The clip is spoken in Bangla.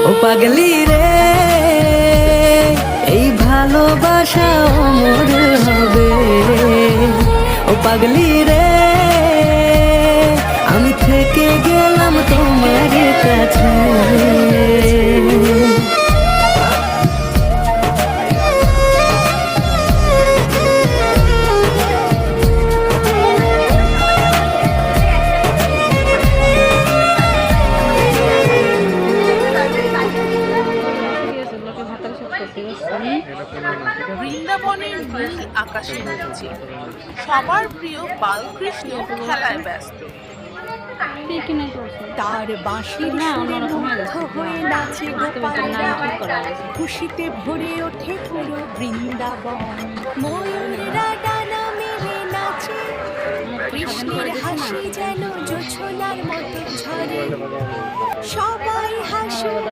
ও পাগলি রে, এই ভালোবাসা অমর হবে। ও পাগলি রে, আমি থেকে গেলাম তোমার কাছে। বৃন্দাবনের নীল আকাশের নিচে সবার প্রিয় বালকৃষ্ণ খেলায় ব্যস্ত। তার বাঁশির সুরে মুগ্ধ হয়ে নাচে গোপালরা, খুশিতে ভরে ওঠে পুরো বৃন্দাবন। ময়ূরেরা ডানা মেলে নাচে, কৃষ্ণের হাসি যেন জোছনার মতো ঝরে। সবাই হাসে।